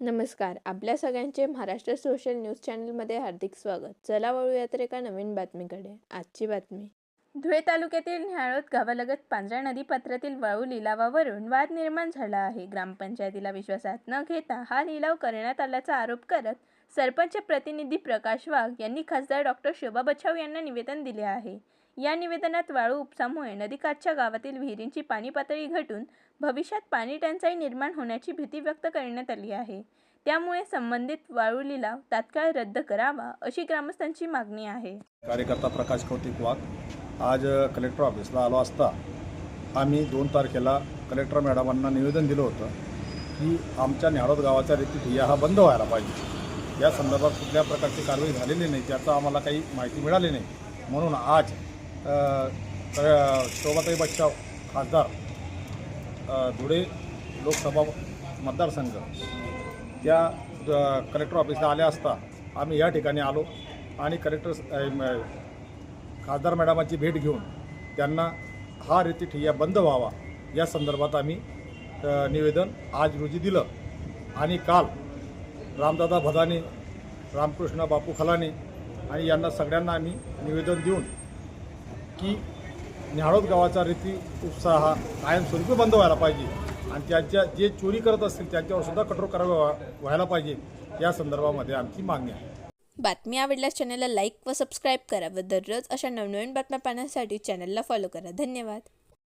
नमस्कार. आपल्या सगळ्यांचे महाराष्ट्र सोशल न्यूज चॅनलमध्ये हार्दिक स्वागत. चला वळूयात एका नवीन बातमीकडे. आजची बातमी. धुळे तालुक्यातील न्याळोद गावालगत पांढऱ्या नदीपात्रातील वाळू लिलावावरून वाद निर्माण झाला आहे. ग्रामपंचायतीला विश्वासात न घेता हा लिलाव करण्यात आल्याचा आरोप करत सरपंच प्रतिनिधी प्रकाश वाघ यांनी खासदार डॉक्टर शोभा बच्छाव यांना निवेदन दिले आहे. या निवेदनात वाळू उपसामुळे नदीकाठच्या गावातील विहिरींची पाणी पातळी घटून भविष्यात पाणी टंचाई निर्माण होण्याची भीती व्यक्त करण्यात आली आहे. त्यामुळे संबंधित वाळू लिलाव तात्काळ रद्द करावा अशी ग्रामस्थांची मागणी आहे. कार्यकर्ता प्रकाश कौतिक वाघ आज कलेक्टर ऑफिसला आलो असता आम्ही 2 तारखेला कलेक्टर मॅडमांना निवेदन दिलं होतं की आमच्या न्याळोद गावाचा रेती हा बंद व्हायला पाहिजे. या संदर्भात कुठल्या प्रकारची कारवाई झालेली नाही, त्याचा आम्हाला काही माहिती मिळाली नाही. म्हणून आज शोभाताई बच्छाव खासदार धुळे लोकसभा मतदारसंघ त्या कलेक्टर ऑफिसला आल्या असता आम्ही या ठिकाणी आलो आणि खासदार मॅडमांची भेट घेऊन त्यांना हा रेती ठिय्या बंद व्हावा या संदर्भात आम्ही निवेदन आज रोजी दिलं. आणि काल रामदादा भदाने, रामकृष्ण बापू खलाने आणि यांना सगळ्यांना आम्ही निवेदन देऊन की न्याळोद गावाचा रेती उपसा हा कायमस्वरूपी बंद व्हायला पाहिजे आणि त्यांच्या जे चोरी करत असतील त्यांच्यावर सुद्धा कठोर कारवाई व्हायला पाहिजे या संदर्भामध्ये आमची मागणी आहे. बातमी आवडल्यास चॅनलला लाईक व सबस्क्राईब करा व दररोज अशा नवनवीन बातम्या पाहण्यासाठी चॅनलला फॉलो करा. धन्यवाद.